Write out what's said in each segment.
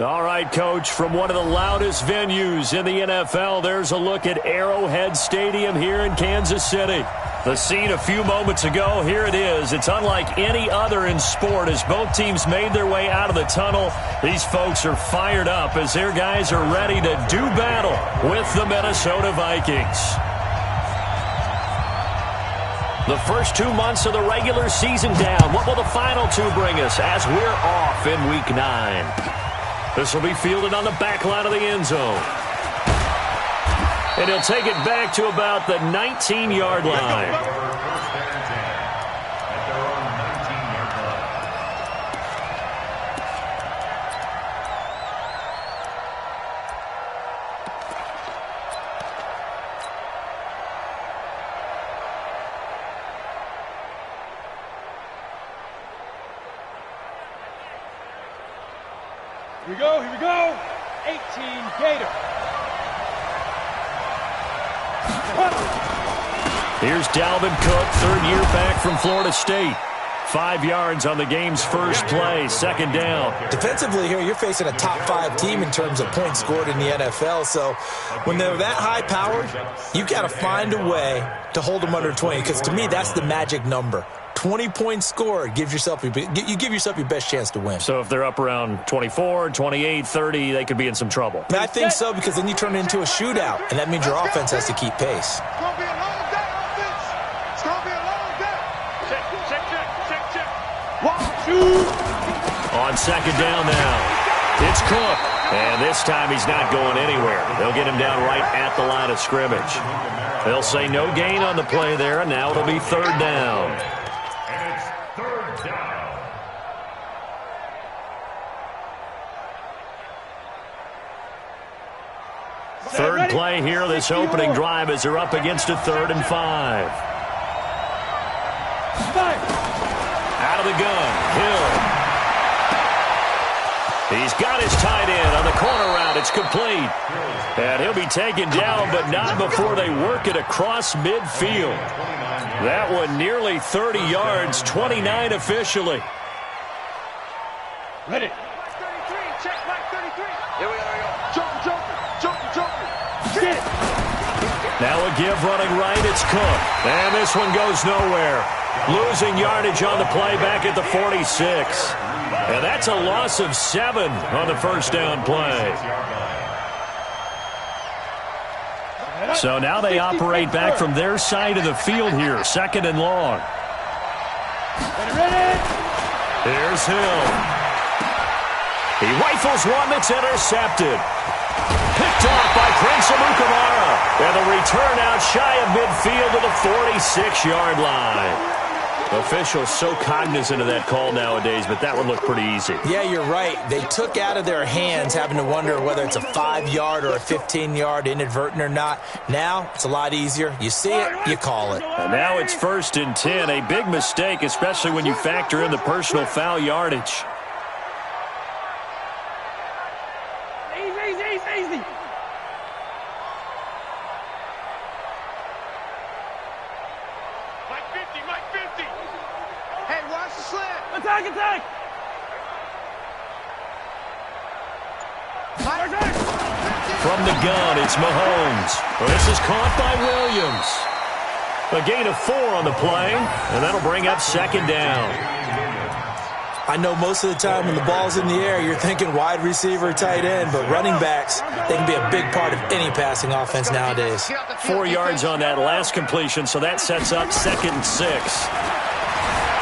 All right, Coach, from one of the loudest venues in the NFL, there's a look at Arrowhead Stadium here in Kansas City. The scene a few moments ago, here it is. It's unlike any other in sport as both teams made their way out of the tunnel. These folks are fired up as their guys are ready to do battle with the Minnesota Vikings. The first 2 months of the regular season down. What will the final two bring us as we're off in Week 9? This will be fielded on the back line of the end zone. And he'll take it back to about the 19-yard line. Here we go. 18 Gator. Here's Dalvin Cook, third year back from Florida State. 5 yards on the game's first play, second down. Defensively here, you're facing a top 5 team in terms of points scored in the NFL. So when they're that high powered, you got to find a way to hold them under 20. Because to me, that's the magic number. 20 points scored, you give yourself your best chance to win. So if they're up around 24, 28, 30, they could be in some trouble. I think so, because then you turn it into a shootout, and that means your offense has to keep pace. It's going to be a long day, offense. It's going to be a long day. Check. 1, 2. On second down now, it's Cook. And this time he's not going anywhere. They'll get him down right at the line of scrimmage. They'll say no gain on the play there, and now it'll be third down. Third play here, this opening drive as they're up against a 3rd and 5. Out of the gun, Hill. He's got his tight end on the corner route. It's complete. And he'll be taken down, but not before they work it across midfield. That one nearly 30 yards, 29 officially. Ready. Check, Mike 33. Here we go. Joker. Now a give running right, it's Cook. And this one goes nowhere. Losing yardage on the play back at the 46. And that's a loss of 7 on the first down play. So now they operate back from their side of the field here, 2nd and long. Here's Hill. He rifles one that's intercepted. Picked off by Prince Amukamara. And the return out shy of midfield to the 46-yard line. Officials so cognizant of that call nowadays, but that one looked pretty easy. Yeah, you're right. They took out of their hands having to wonder whether it's a 5-yard or a 15-yard inadvertent or not. Now, it's a lot easier. You see it, you call it. And now it's 1st and 10. A big mistake, especially when you factor in the personal foul yardage. Easy. Mike 50. Hey, watch the slant. Attack. From the gun, it's Mahomes. Well, this is caught by Williams. A gain of 4 on the play, and that'll bring up 2nd down. I know most of the time when the ball's in the air, you're thinking wide receiver, tight end, but running backs, they can be a big part of any passing offense nowadays. 4 yards on that last completion, so that sets up 2nd and 6.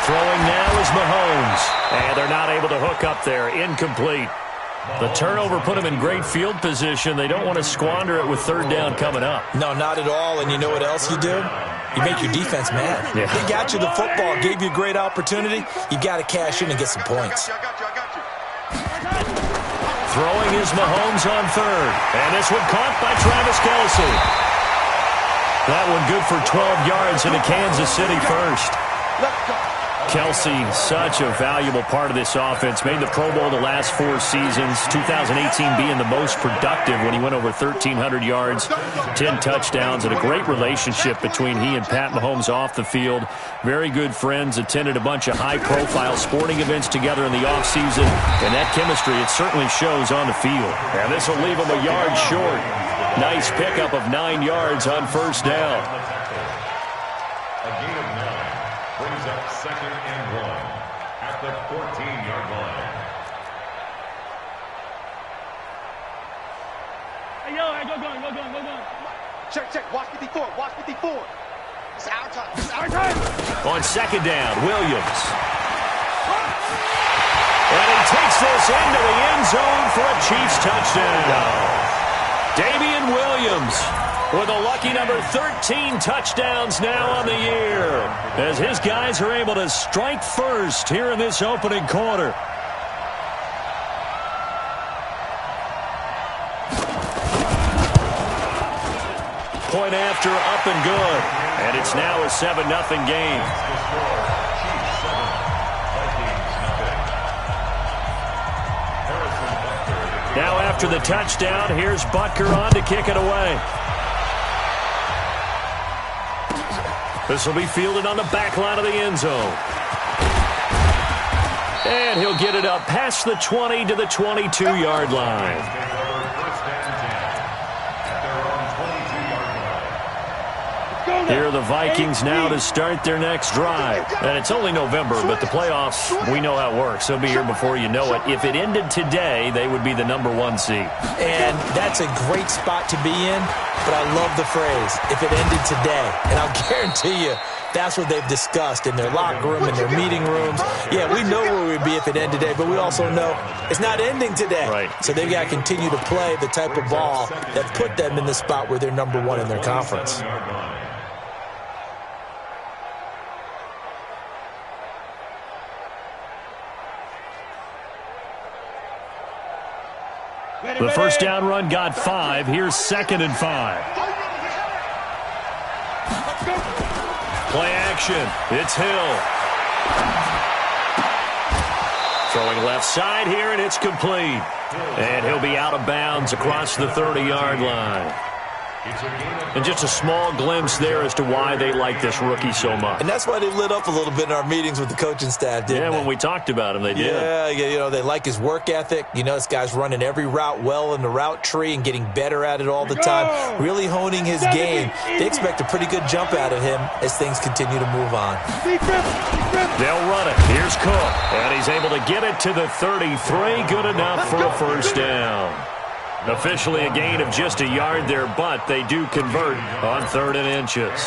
Throwing now is Mahomes, and they're not able to hook up there. Incomplete. The turnover put them in great field position. They don't want to squander it with 3rd down coming up. No, not at all, and you know what else you do? You make your defense mad. Yeah. They got you the football, gave you a great opportunity. You got to cash in and get some points. I got you. Throwing is Mahomes on 3rd. And this one caught by Travis Kelce. That one good for 12 yards into Kansas City first. Let's go. Kelsey, such a valuable part of this offense. Made the Pro Bowl the last 4 seasons. 2018 being the most productive when he went over 1,300 yards, 10 touchdowns, and a great relationship between he and Pat Mahomes off the field. Very good friends. Attended a bunch of high-profile sporting events together in the offseason. And that chemistry, it certainly shows on the field. And this will leave him a yard short. Nice pickup of 9 yards on first down. A gain of 9 brings up 2nd and 1 at the 14-yard line. Hey, yo, go. Check. Watch 54. It's our time. On 2nd down, Williams. And he takes this into the end zone for a Chiefs touchdown. Damian Williams with a lucky number 13 touchdowns now on the year, as his guys are able to strike first here in this opening quarter. Point after, up and good. And it's now a 7-0 game. Now after the touchdown, here's Butker on to kick it away. This will be fielded on the back line of the end zone. And he'll get it up past the 20 to the 22-yard line. Here are the Vikings now to start their next drive. And it's only November, but the playoffs, we know how it works. They'll be here before you know it. If it ended today, they would be the number 1 seed. And that's a great spot to be in, but I love the phrase, if it ended today. And I'll guarantee you, that's what they've discussed in their locker room, in their meeting rooms. Yeah, we know where we'd be if it ended today, but we also know it's not ending today. Right. So they've got to continue to play the type of ball that put them in the spot where they're number 1 in their conference. The first down run got 5. Here's 2nd and 5. Play action. It's Hill. Throwing left side here, and it's complete. And he'll be out of bounds across the 30-yard line. And just a small glimpse there as to why they like this rookie so much. And that's why they lit up a little bit in our meetings with the coaching staff, didn't they? When we talked about him, they did. Yeah, you know, they like his work ethic. You know, this guy's running every route well in the route tree and getting better at it all the time, really honing his game. They expect a pretty good jump out of him as things continue to move on. They'll run it. Here's Cook, and he's able to get it to the 33. Good enough for a first down. Officially a gain of just a yard there, but they do convert on 3rd and inches.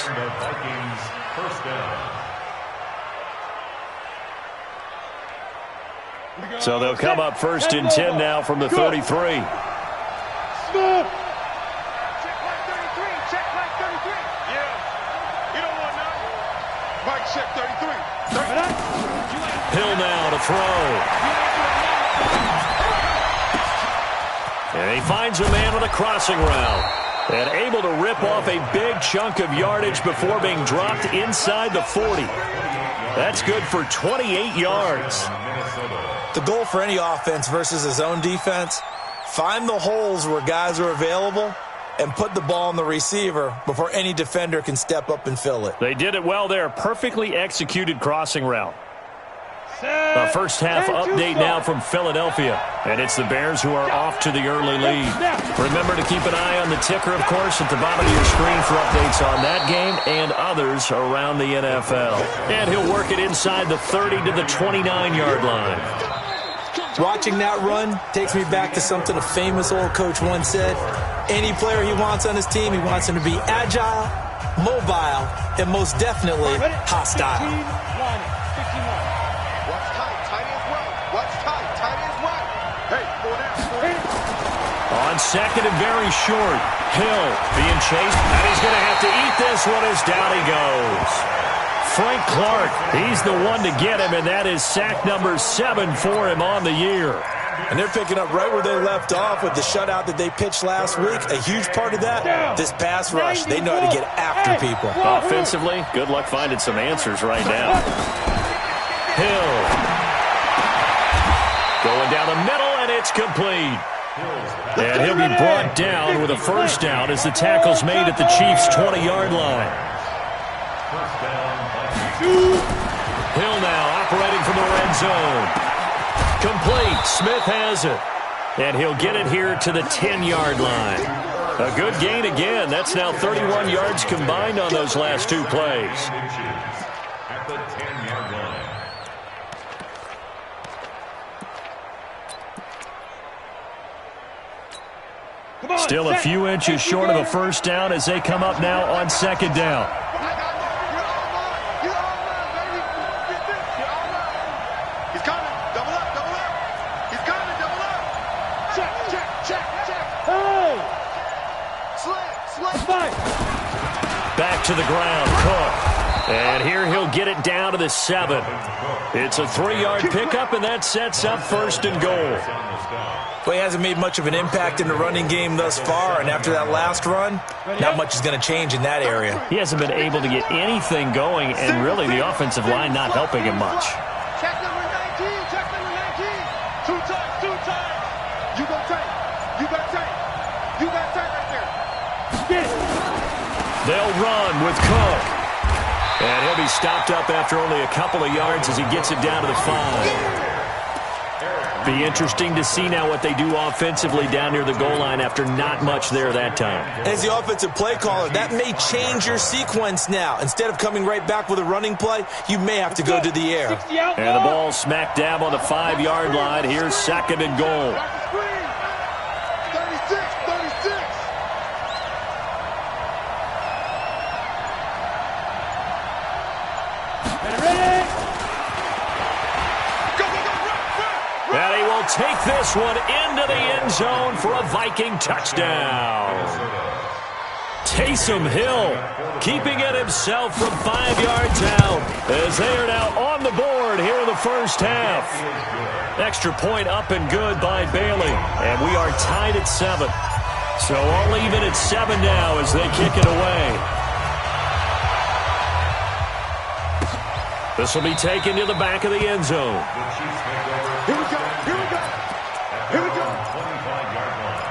So they'll come up 1st and 10 now from the 33. Check like 33. Yeah. You don't want none. Mike, check 33. Hill now to throw. And he finds a man with a crossing route. And able to rip off a big chunk of yardage before being dropped inside the 40. That's good for 28 yards. The goal for any offense versus his own defense, find the holes where guys are available and put the ball on the receiver before any defender can step up and fill it. They did it well there. Perfectly executed crossing route. A first half update now from Philadelphia. And it's the Bears who are off to the early lead. Remember to keep an eye on the ticker, of course, at the bottom of your screen for updates on that game and others around the NFL. And he'll work it inside the 30 to the 29-yard line. Watching that run takes me back to something a famous old coach once said. Any player he wants on his team, he wants him to be agile, mobile, and most definitely hostile. On 2nd and very short, Hill being chased, and he's going to have to eat this one as down he goes. Frank Clark, he's the one to get him, and that is sack number 7 for him on the year. And they're picking up right where they left off with the shutout that they pitched last week. A huge part of that, this pass rush. They know how to get after people. Offensively, good luck finding some answers right now. Hill. Going down the middle, and it's complete. And he'll be brought down with a first down as the tackle's made at the Chiefs' 20-yard line. Hill now operating from the red zone. Complete. Smith has it. And he'll get it here to the 10-yard line. A good gain again. That's now 31 yards combined on those last two plays. At the 10-yard line. Still a few inches short of a first down as they come up now on second down. He's coming. Double up. He's coming. Double up. Check. Hey! Slip. Back to the ground, Cook. And here he'll get it down to the 7. It's a 3-yard pickup, and that sets up first and goal. Well, he hasn't made much of an impact in the running game thus far, and after that last run, not much is going to change in that area. He hasn't been able to get anything going, and really the offensive line not helping him much. Check number 19. Two times. You got tight right there. Get it. They'll run with Cook. And he'll be stopped up after only a couple of yards as he gets it down to the 5. Be interesting to see now what they do offensively down near the goal line after not much there that time. As the offensive play caller, that may change your sequence now. Instead of coming right back with a running play, you may have to go to the air. And the ball smack dab on the 5-yard line. Here's second and goal. 36. Ready? Go. And he will take this one into the end zone for a Viking touchdown. Taysom Hill keeping it himself from 5 yards out as they are now on the board here in the first half. Extra point up and good by Bailey. And we are tied at 7. So all even at 7 now as they kick it away. This will be taken to the back of the end zone. Here we go. 25-yard line.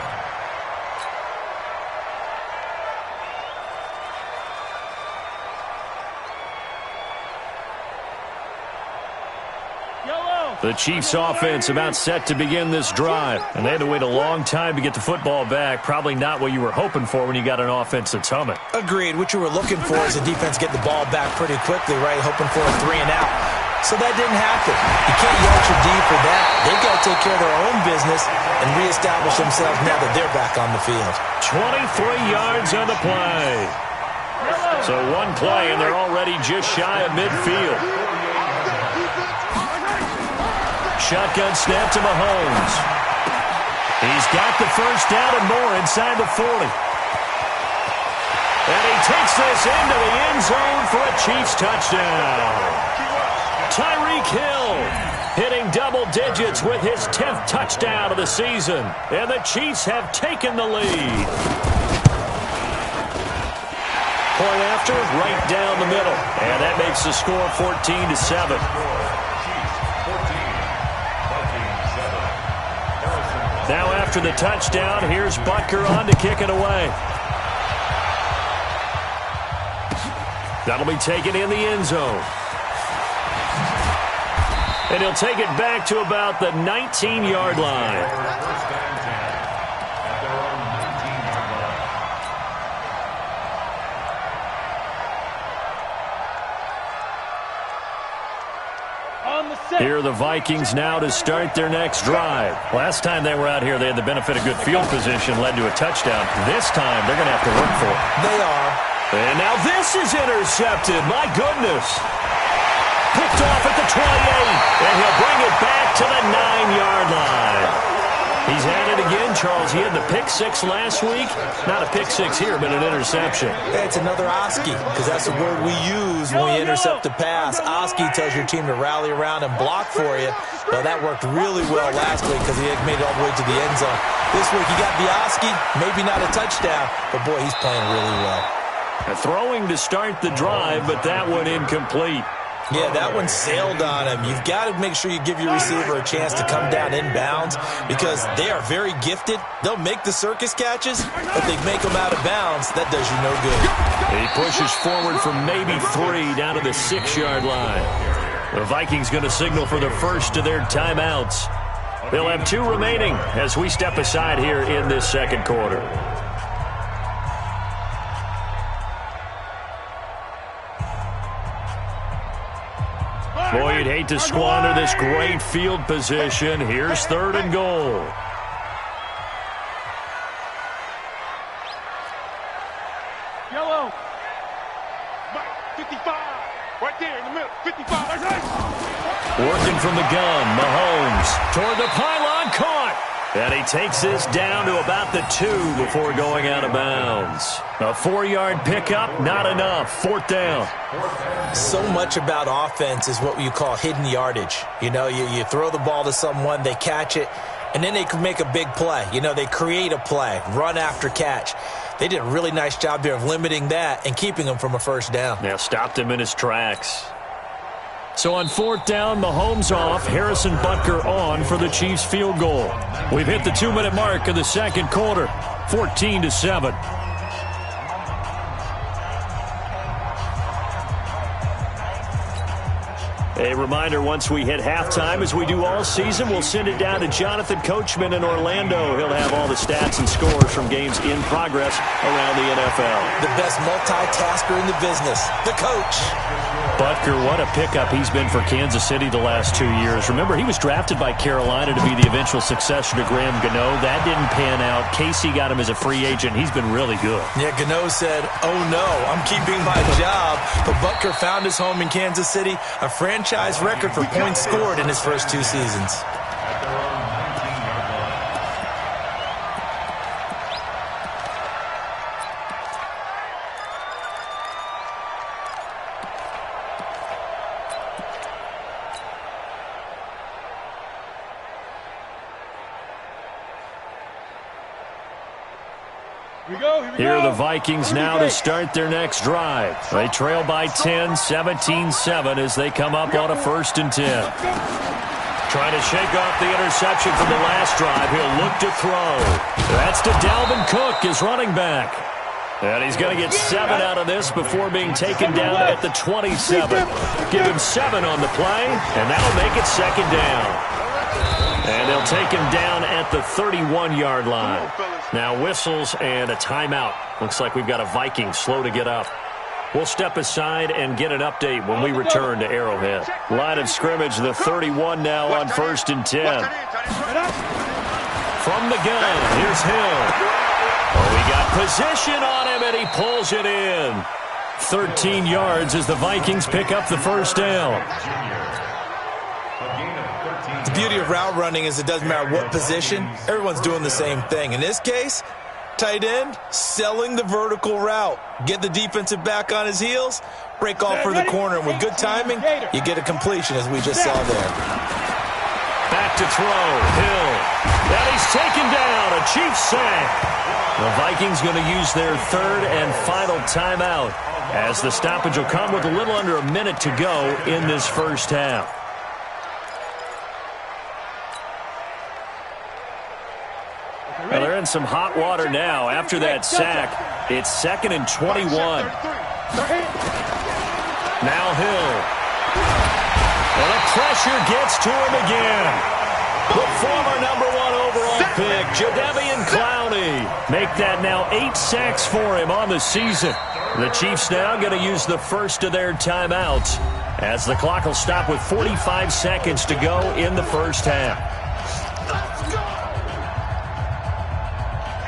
The Chiefs offense about set to begin this drive, and they had to wait a long time to get the football back. Probably not what you were hoping for when you got an offense that's humming. Agreed. What you were looking for is the defense get the ball back pretty quickly, right? Hoping for a 3 and out. So that didn't happen. You can't yell at your D for that. They've got to take care of their own business and reestablish themselves now that they're back on the field. 23 yards on the play. So one play, and they're already just shy of midfield. Shotgun snap to Mahomes. He's got the first down and more inside the 40. And he takes this into the end zone for a Chiefs touchdown. Tyreek Hill hitting double digits with his 10th touchdown of the season. And the Chiefs have taken the lead. Point after, right down the middle. And that makes the score 14-7. Now after the touchdown, here's Butker on to kick it away. That'll be taken in the end zone. And he'll take it back to about the 19-yard line. Here are the Vikings now to start their next drive. Last time they were out here, they had the benefit of good field position, led to a touchdown. This time, they're going to have to work for it. They are. And now this is intercepted. My goodness. Picked off at the 28, and he'll bring it back to the 9-yard line. He's at it again, Charles. He had the pick 6 last week. Not a pick 6 here, but an interception. Hey, it's another Oski, because that's the word we use when we intercept a pass. Oski tells your team to rally around and block for you. Well, that worked really well last week because he had made it all the way to the end zone. This week, he got the Oski, maybe not a touchdown, but boy, he's playing really well. Throwing to start the drive, but that one incomplete. Yeah, that one sailed on him. You've got to make sure you give your receiver a chance to come down inbounds because they are very gifted. They'll make the circus catches, but they make them out of bounds. That does you no good. He pushes forward from maybe 3 down to the 6-yard line. The Vikings going to signal for the first of their timeouts. They'll have 2 remaining as we step aside here in this second quarter. Boy, you'd hate to squander this great field position. Here's 3rd and goal. Yellow. 55. Right there in the middle. 55. Working from the gun, Mahomes toward the pylon, caught. And he takes this down to about the 2 before going out of bounds. A 4-yard pickup, not enough. 4th down. So much about offense is what you call hidden yardage. You know, you throw the ball to someone, they catch it, and then they can make a big play. You know, they create a play, run after catch. They did a really nice job there of limiting that and keeping him from a first down. Yeah, stopped him in his tracks. So on 4th down, Mahomes off, Harrison Butker on for the Chiefs field goal. We've hit the 2-minute mark of the second quarter, 14-7. A reminder, once we hit halftime, as we do all season, we'll send it down to Jonathan Coachman in Orlando. He'll have all the stats and scores from games in progress around the NFL. The best multitasker in the business, the coach. Butker, what a pickup he's been for Kansas City the last 2 years. Remember, he was drafted by Carolina to be the eventual successor to Graham Gano. That didn't pan out. Casey got him as a free agent. He's been really good. Yeah, Gano said, oh no, I'm keeping my job. But Butker found his home in Kansas City, a franchise record for points scored in his first 2 seasons. Here are the Vikings now to start their next drive. They trail by 10, 17-7 as they come up on a 1st and 10. Trying to shake off the interception from the last drive. He'll look to throw. That's to Dalvin Cook, his running back. And he's going to get 7 out of this before being taken down at the 27. Give him 7 on the play, and that'll make it 2nd down. And they'll take him down at the 31-yard line. Now whistles and a timeout. Looks like we've got a Viking slow to get up. We'll step aside and get an update when we return to Arrowhead. Line of scrimmage, the 31 now on 1st and 10. From the gun, here's Hill. Oh, he got position on him, and he pulls it in. 13 yards as the Vikings pick up the 1st down. The beauty of route running is it doesn't matter what position. Everyone's doing the same thing. In this case, tight end, selling the vertical route. Get the defensive back on his heels, break off for the corner. And with good timing, you get a completion, as we just saw there. Back to throw, Hill. And he's taken down, a Chiefs sack. The Vikings going to use their 3rd and final timeout as the stoppage will come with a little under a minute to go in this first half. Well, they're in some hot water now. After that sack, it's 2nd and 21. Now Hill. And the pressure gets to him again. The former #1 overall pick, Jadeveon Clowney. Make that now 8 sacks for him on the season. The Chiefs now going to use the first of their timeouts as the clock will stop with 45 seconds to go in the first half.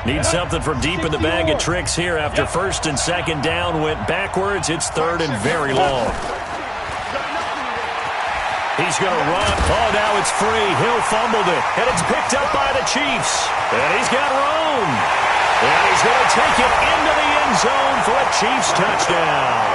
Need something from deep in the bag of tricks here after 1st and 2nd down went backwards. It's 3rd and very long. He's going to run. Oh, now it's free. Hill fumbled it, and it's picked up by the Chiefs. And he's got room. And he's going to take it into the end zone for a Chiefs touchdown.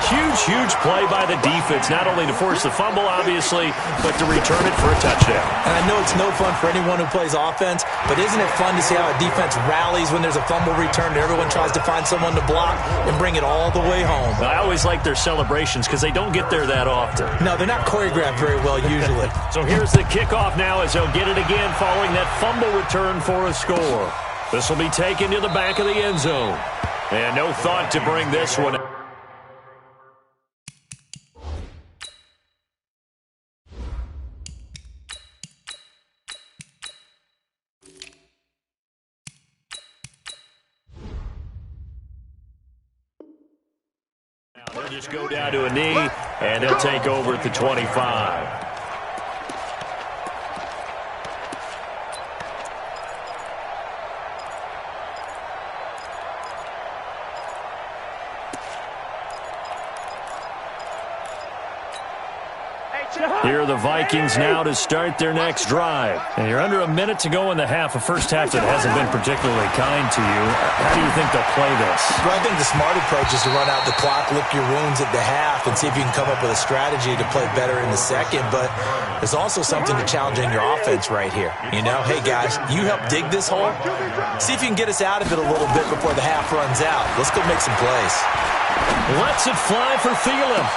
Huge play by the defense, not only to force the fumble, obviously, but to return it for a touchdown. And I know it's no fun for anyone who plays offense, but isn't it fun to see how a defense rallies when there's a fumble return and everyone tries to find someone to block and bring it all the way home? I always like their celebrations because they don't get there that often. No, they're not choreographed very well usually. So here's the kickoff now as they'll get it again following that fumble return for a score. This will be taken to the back of the end zone. And no thought to bring this one. They'll just go down to a knee, and they'll take over at the 25. Here are the Vikings now to start their next drive. And you're under a minute to go in the half, a first half that hasn't been particularly kind to you. How do you think they'll play this? Well, I think the smart approach is to run out the clock, lick your wounds at the half, and see if you can come up with a strategy to play better in the second. But there's also something to challenging your offense right here. You know, hey, guys, you help dig this hole. See if you can get us out of it a little bit before the half runs out. Let's go make some plays. Lets it fly for Thielen.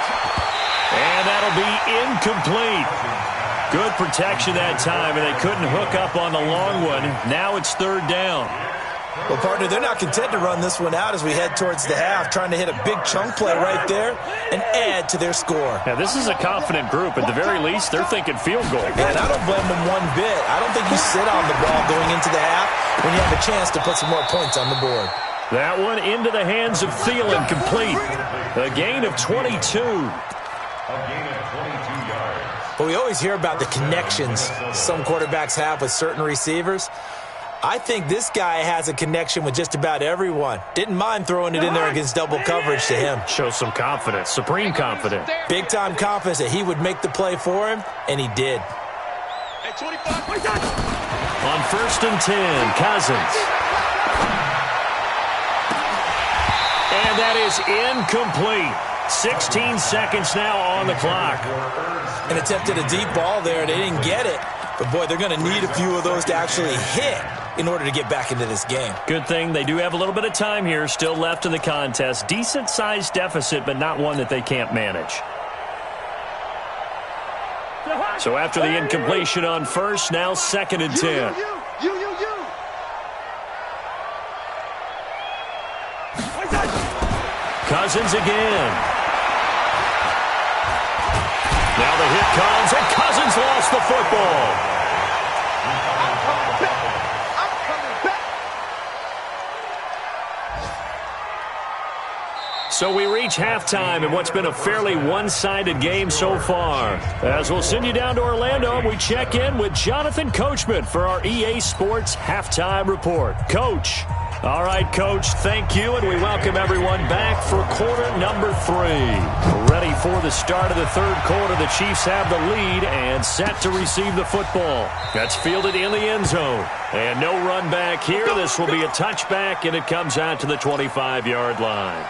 And that'll be incomplete. Good protection that time, and they couldn't hook up on the long one. Now it's third down. Well, partner, they're not content to run this one out as we head towards the half, trying to hit a big chunk play right there and add to their score. Now, this is a confident group. At the very least, they're thinking field goal. And I don't blame them one bit. I don't think you sit on the ball going into the half when you have a chance to put some more points on the board. That one into the hands of Thielen, complete. A gain of 22. A gain of 22 yards. But we always hear about the connections some quarterbacks have with certain receivers. I think this guy has a connection with just about everyone. Didn't mind throwing it in there against double coverage to him. Shows some confidence, supreme confidence. Big-time confidence that he would make the play for him, and he did. Hey, 25. On 1st and 10, Cousins. And that is incomplete. 16 seconds now on the clock. And attempted a deep ball there, and they didn't get it. But, boy, they're going to need a few of those to actually hit in order to get back into this game. Good thing they do have a little bit of time here still left in the contest. Decent-sized deficit, but not one that they can't manage. So after the incompletion on first, now 2nd and 10. Cousins again. Now the hit comes, and Cousins lost the football. I'm coming back. So we reach halftime in what's been a fairly one-sided game so far. As we'll send you down to Orlando, we check in with Jonathan Coachman for our EA Sports Halftime Report. Coach. All right, Coach, thank you, and we welcome everyone back for quarter number 3. Ready for the start of the third quarter. The Chiefs have the lead and set to receive the football. That's fielded in the end zone. And no run back here. This will be a touchback, and it comes out to the 25-yard line.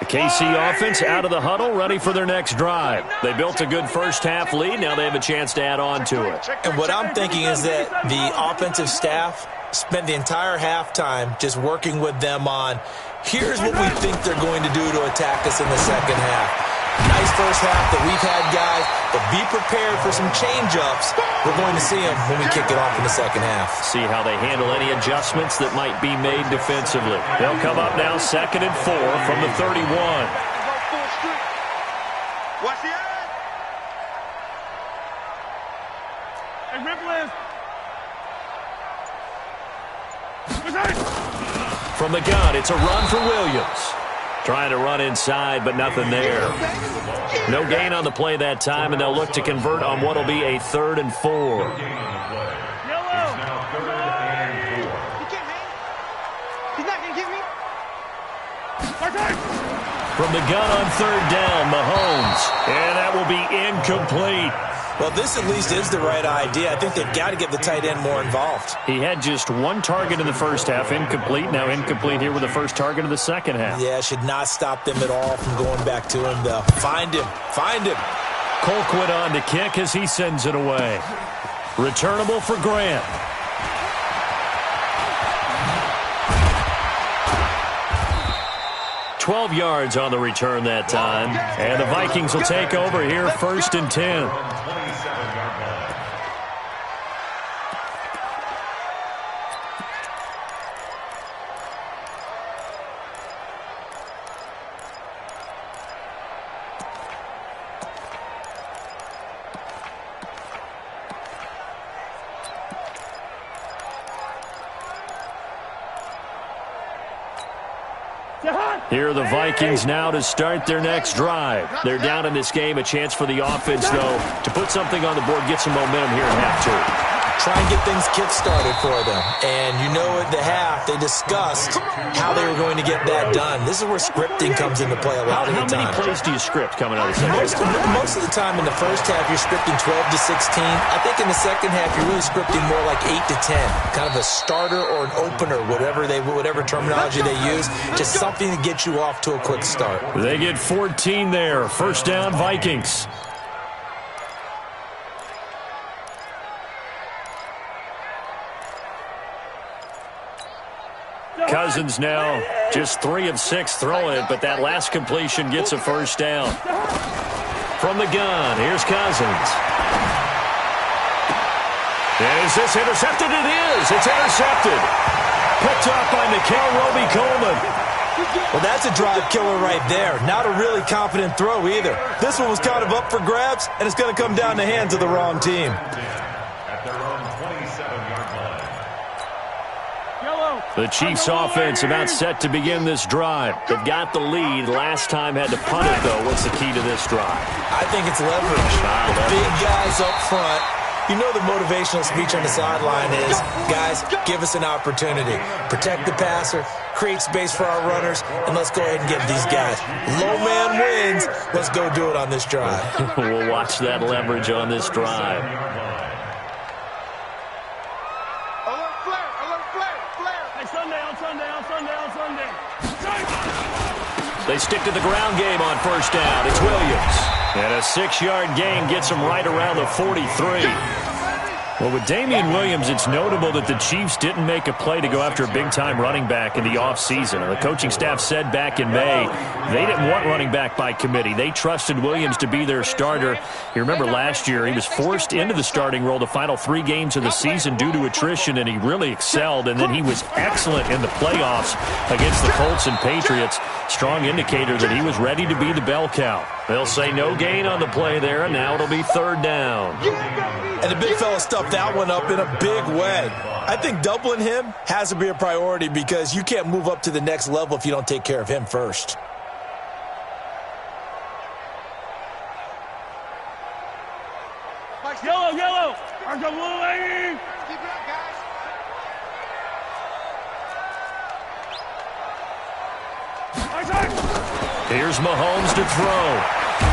The KC offense out of the huddle, ready for their next drive. They built a good first-half lead. Now they have a chance to add on to it. And what I'm thinking is that the offensive staff spent the entire halftime just working with them on, here's what we think they're going to do to attack us in the second half. Nice first half that we've had, guys, but be prepared for some change-ups. We're going to see them when we kick it off in the second half. See how they handle any adjustments that might be made defensively. They'll come up now 2nd and 4 from the 31. Watch the eye. Hey, Ripple From the gun, it's a run for Williams. Trying to run inside, but nothing there. No gain on the play that time, and they'll look to convert on what will be a 3rd and 4. Yellow. He can't hang. He's not going to get me. From the gun on 3rd down, Mahomes. And that will be incomplete. Well, this at least is the right idea. I think they've got to get the tight end more involved. He had just one target in the first half, incomplete. Now incomplete here with the first target of the second half. Yeah, should not stop them at all from going back to him, though. Find him. Find him. Colquitt on to kick as he sends it away. Returnable for Grant. $12 yards on the return that time. And the Vikings will take over here, 1st and 10. Here are the Vikings now to start their next drive. They're down in this game. A chance for the offense, though, to put something on the board, get some momentum here in half 2. Try and get things kick-started for them. And you know at the half, they discussed how they were going to get that done. This is where scripting comes into play a lot of the time. How many plays do you script coming out of the second half? Most of the time in the first half, you're scripting 12 to 16. I think in the second half, you're really scripting more like 8 to 10. Kind of a starter or an opener, whatever terminology they use. Just something to get you off to a quick start. They get 14 there. 1st down, Vikings. Cousins now just 3 of 6 throwing it, but that last completion gets a 1st down. From the gun, here's Cousins. And is this intercepted? It is. It's intercepted. Picked up by kbreaux2000's. Well, that's a drive killer right there. Not a really confident throw either. This one was kind of up for grabs, and it's going to come down the hands of the wrong team. At their own 27-yard line. The Chiefs offense about set to begin this drive. They've got the lead. Last time had to punt it, though. What's the key to this drive? I think it's leverage. The big guys up front. You know the motivational speech on the sideline is, guys, give us an opportunity. Protect the passer, create space for our runners, and let's go ahead and get these guys. Low man wins. Let's go do it on this drive. We'll watch that leverage on this drive. They stick to the ground game on 1st down. It's Williams. And a 6-yard gain gets him right around the 43. Well, with Damian Williams, it's notable that the Chiefs didn't make a play to go after a big-time running back in the offseason. The coaching staff said back in May they didn't want running back by committee. They trusted Williams to be their starter. You remember last year he was forced into the starting role the final 3 games of the season due to attrition, and he really excelled. And then he was excellent in the playoffs against the Colts and Patriots. Strong indicator that he was ready to be the bell cow. They'll say no gain on the play there, and now it'll be 3rd down. And the big fella stuffed that one up in a big way. I think doubling him has to be a priority because you can't move up to the next level if you don't take care of him first. Yellow. Mark the blue lady. Keep it up, guys. Here's Mahomes to throw.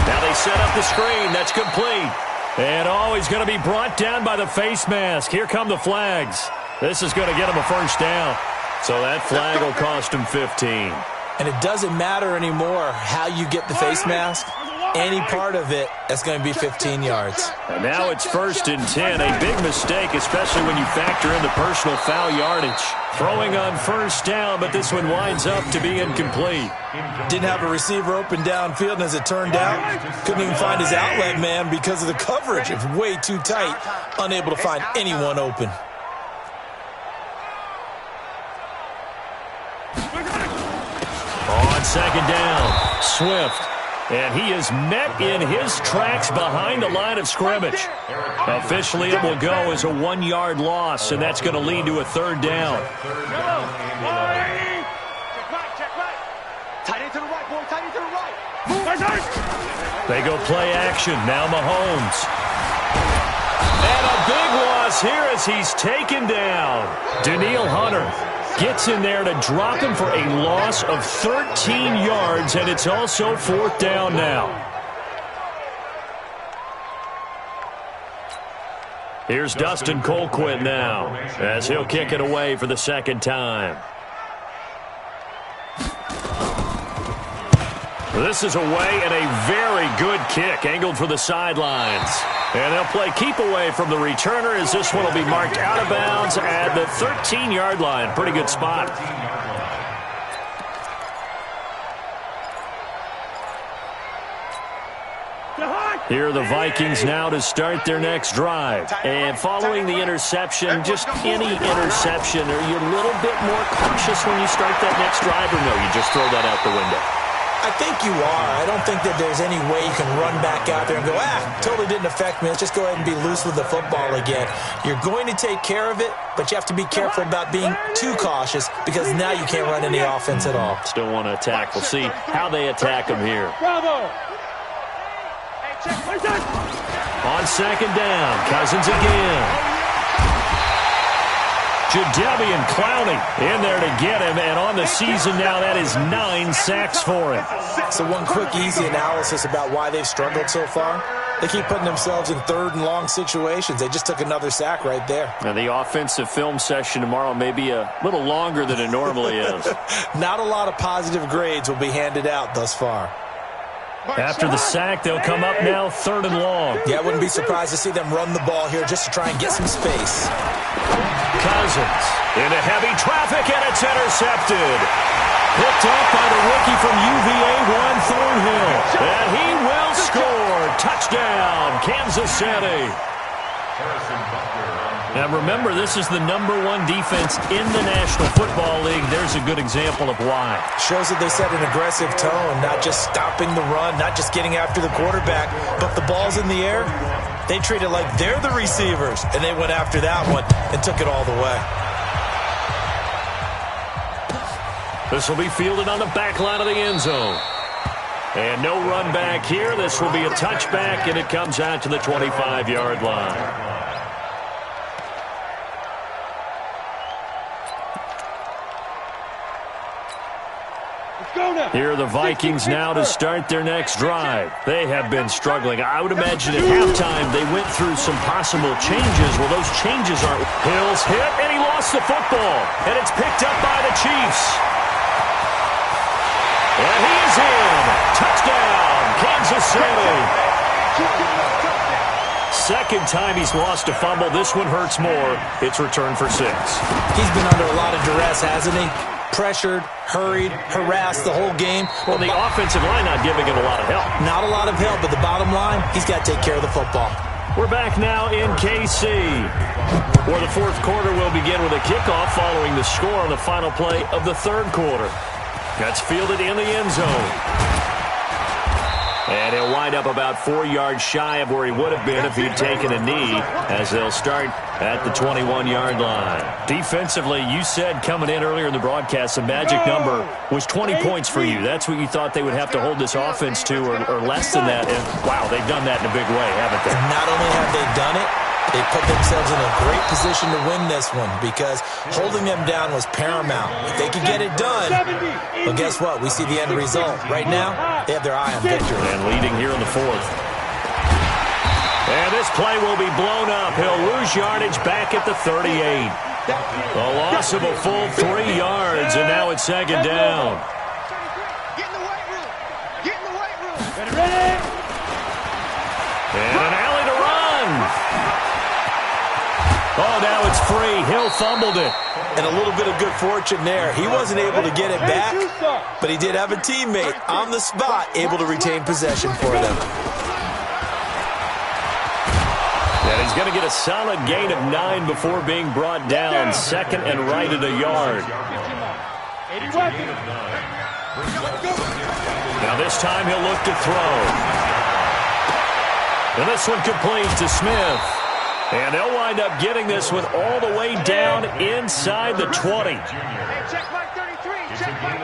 Now they set up the screen. That's complete. And he's going to be brought down by the face mask. Here come the flags. This is going to get him a 1st down. So that flag will cost him 15. And it doesn't matter anymore how you get the face mask. Any part of it, that's going to be 15 yards. And now it's 1st and 10. A big mistake, especially when you factor in the personal foul yardage. Throwing on 1st down, but this one winds up to be incomplete. Didn't have a receiver open downfield, and as it turned out, couldn't even find his outlet man because of the coverage. It's way too tight, unable to find anyone open. On 2nd down, Swift. And he is met in his tracks behind the line of scrimmage. Officially, it will go as a 1-yard loss, and that's going to lead to a 3rd down. Check right. Tight end to the right, boy. Tight end to the right. They go play action. Now Mahomes. And a big loss here as he's taken down. Danielle Hunter gets in there to drop him for a loss of 13 yards, and it's also 4th down now. Here's Dustin Colquitt now as he'll kick it away for the second time. This is away and a very good kick angled for the sidelines. And they'll play keep away from the returner as this one will be marked out of bounds at the 13-yard line. Pretty good spot. Here are the Vikings now to start their next drive. And following the interception, just any interception, are you a little bit more cautious when you start that next drive, or no, you just throw that out the window? I think you are. I don't think that there's any way you can run back out there and go, totally didn't affect me. Let's just go ahead and be loose with the football again. You're going to take care of it, but you have to be careful about being too cautious because now you can't run any offense at all. Still want to attack. We'll see how they attack them here. Bravo! On second down, Cousins again. Jadeveon Clowney in there to get him, and on the season now, that is 9 sacks for him. So one quick, easy analysis about why they've struggled so far. They keep putting themselves in third and long situations. They just took another sack right there. Now, the offensive film session tomorrow may be a little longer than it normally is. Not a lot of positive grades will be handed out thus far. After the sack, they'll come up now third and long. Yeah, I wouldn't be surprised to see them run the ball here just to try and get some space. Cousins into heavy traffic, and it's intercepted. Picked up by the rookie from UVA, Juan Thornhill. And he will score. Touchdown, Kansas City. Now remember, this is the #1 defense in the National Football League. There's a good example of why. Shows that they set an aggressive tone, not just stopping the run, not just getting after the quarterback, but the ball's in the air. They treat it like they're the receivers, and they went after that one and took it all the way. This will be fielded on the back line of the end zone. And no run back here. This will be a touchback, and it comes out to the 25-yard line. Here are the Vikings now to start their next drive. They have been struggling. I would imagine at halftime they went through some possible changes. Well, those changes aren't. Hill's hit, and he lost the football. And it's picked up by the Chiefs. And he is in. Touchdown, Kansas City. Second time he's lost a fumble. This one hurts more. It's returned for 6. He's been under a lot of duress, hasn't he? Pressured, hurried, harassed the whole game. Well, the offensive line not giving him a lot of help. Not a lot of help, but the bottom line, he's got to take care of the football. We're back now in KC, where the fourth quarter will begin with a kickoff following the score on the final play of the third quarter. That's fielded in the end zone. And he'll wind up about 4 yards shy of where he would have been if he'd taken a knee, as they'll start at the 21-yard line. Defensively, you said coming in earlier in the broadcast, the magic number was 20 points for you. That's what you thought they would have to hold this offense to, or less than that. And, wow, they've done that in a big way, haven't they? And not only have they done it, they put themselves in a great position to win this one because holding them down was paramount. If they could get it done, well, guess what? We see the end result. Right now, they have their eye on victory. And leading here in the fourth. And this play will be blown up. He'll lose yardage back at the 38. A loss of a full 3 yards, and now it's second down. Get in the weight room. Get in the weight room. Ready? And an alley to run. Oh, now it's free. Hill fumbled it. And a little bit of good fortune there. He wasn't able to get it back, but he did have a teammate on the spot able to retain possession for them. And he's going to get a solid gain of 9 before being brought down. Second and right at a yard. Now this time he'll look to throw. And this one complete to Smith. And they'll wind up getting this one all the way down inside the 20. Hey, check Mike 33. Check Mike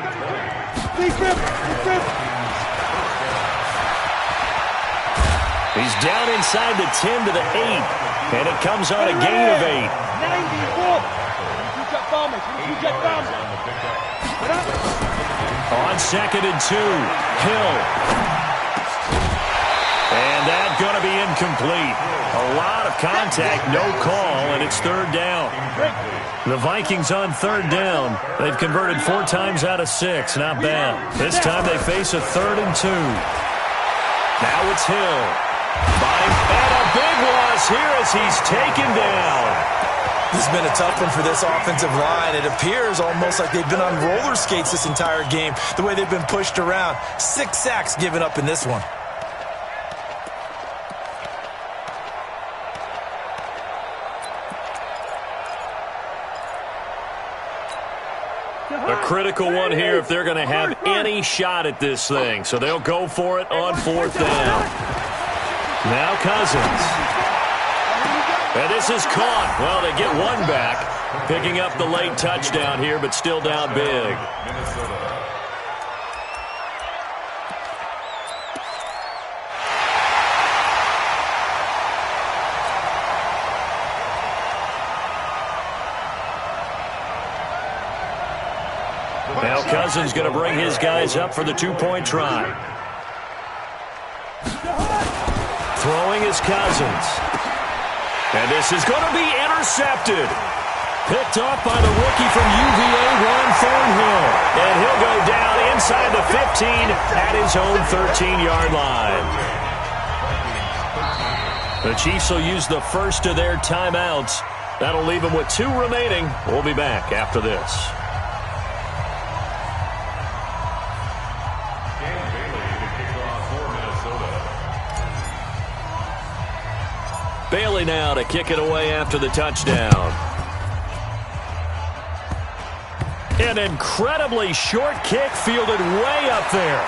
33. He's down inside the 10 to the 8. And it comes on a gain of 8. 94. On second and 2, Hill. And that's going to be incomplete. A lot of contact, no call, and it's third down. The Vikings on third down. They've converted 4 times out of 6. Not bad. This time they face a 3rd and 2. Now it's Hill. And a big loss here as he's taken down. This has been a tough one for this offensive line. It appears almost like they've been on roller skates this entire game, the way they've been pushed around. 6 sacks given up in this one. A critical one here if they're going to have any shot at this thing. So they'll go for it on 4th down. Now Cousins. And this is caught. Well, they get one back. Picking up the late touchdown here, but still down big. Now Cousins going to bring his guys up for the 2-point try. Throwing is Cousins. And this is going to be intercepted. Picked off by the rookie from UVA, Juan Thornhill. And he'll go down inside the 15 at his own 13-yard line. The Chiefs will use the first of their timeouts. That'll leave them with 2 remaining. We'll be back after this. Bailey now to kick it away after the touchdown. An incredibly short kick fielded way up there.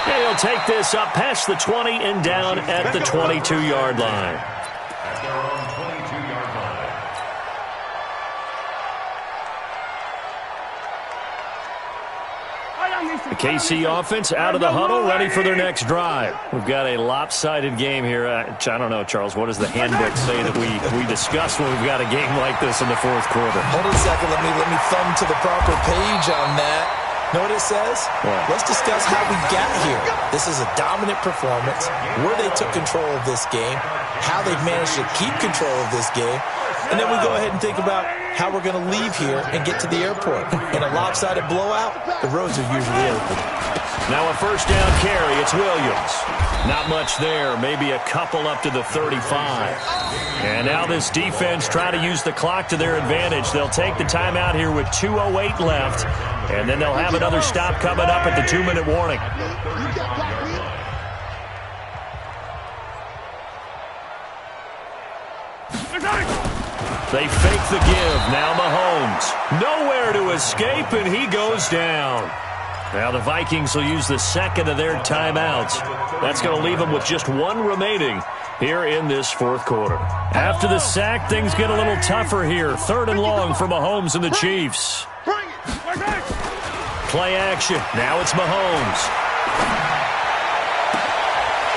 And he'll take this up past the 20 and down at the 22-yard line. At their own 22-yard line. The KC offense out of the huddle, ready for their next drive. We've got a lopsided game here. I don't know, Charles, what does the handbook say that we discuss when we've got a game like this in the 4th quarter? Hold on a second. Let me thumb to the proper page on that. Know what it says? What? Let's discuss how we got here. This is a dominant performance, where they took control of this game, how they've managed to keep control of this game, and then we go ahead and think about how we're going to leave here and get to the airport. In a lopsided blowout, the roads are usually open. Now a 1st down carry. It's Williams. Not much there. Maybe a couple up to the 35. And now this defense trying to use the clock to their advantage. They'll take the timeout here with 2:08 left. And then they'll have another stop coming up at the 2-minute warning. They fake the give. Now Mahomes. Nowhere to escape, and he goes down. Now the Vikings will use the 2nd of their timeouts. That's going to leave them with just 1 remaining here in this 4th quarter. After the sack, things get a little tougher here. 3rd and long for Mahomes and the Chiefs. Play action. Now it's Mahomes.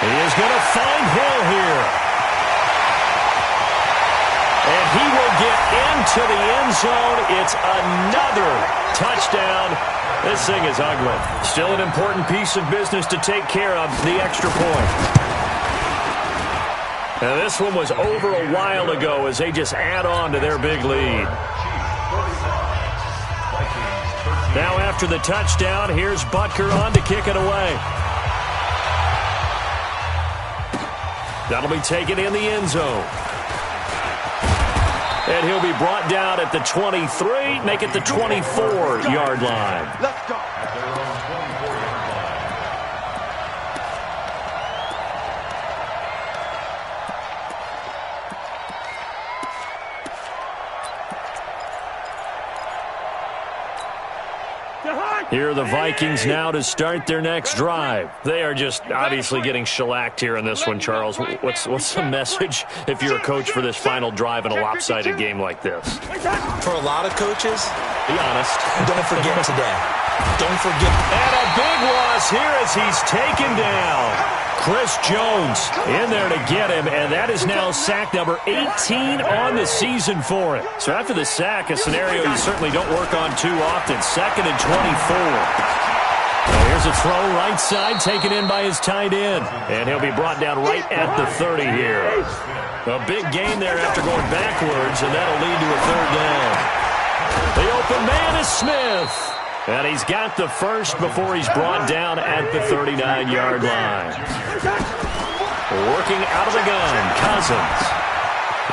He is going to find Hill here. And he will get into the end zone. It's another touchdown. This thing is ugly. Still an important piece of business to take care of, the extra point. Now this one was over a while ago as they just add on to their big lead. Now after the touchdown, here's Butker on to kick it away. That'll be taken in the end zone. And he'll be brought down at the 23, make it the 24-yard line. Let's go. At their own 24-yard line. Here are the Vikings now to start their next drive. They are just obviously getting shellacked here in this one, Charles. What's the message if you're a coach for this final drive in a lopsided game like this? For a lot of coaches, Be honest. don't forget today. Don't forget. And a big loss here as he's taken down. Chris Jones in there to get him, and that is now sack number 18 on the season for him. So after the sack, a scenario you certainly don't work on too often. 2nd and 24. Here's a throw right side taken in by his tight end. And he'll be brought down right at the 30 here. A big gain there after going backwards, and that'll lead to a third down. The open man is Smith. And he's got the first before he's brought down at the 39-yard line. Working out of the gun, Cousins.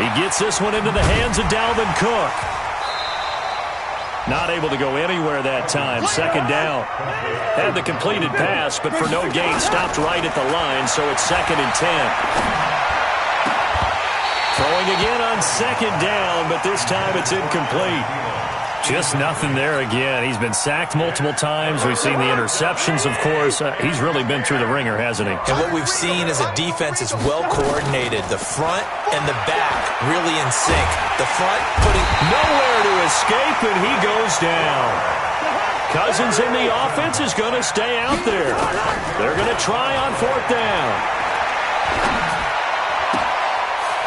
He gets this one into the hands of Dalvin Cook. Not able to go anywhere that time. Second down. Had the completed pass, but for no gain, stopped right at the line, so it's 2nd and 10. Throwing again on 2nd down, but this time it's incomplete. Just nothing there again. He's been sacked multiple times. We've seen the interceptions, of course. He's really been through the ringer, hasn't he? And what we've seen is a defense that's well coordinated. The front and the back really in sync. The front putting nowhere to escape, and he goes down. Cousins in the offense is going to stay out there. They're going to try on 4th down.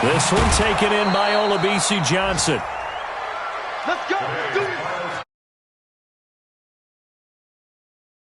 This one taken in by Olabisi Johnson. Let's go.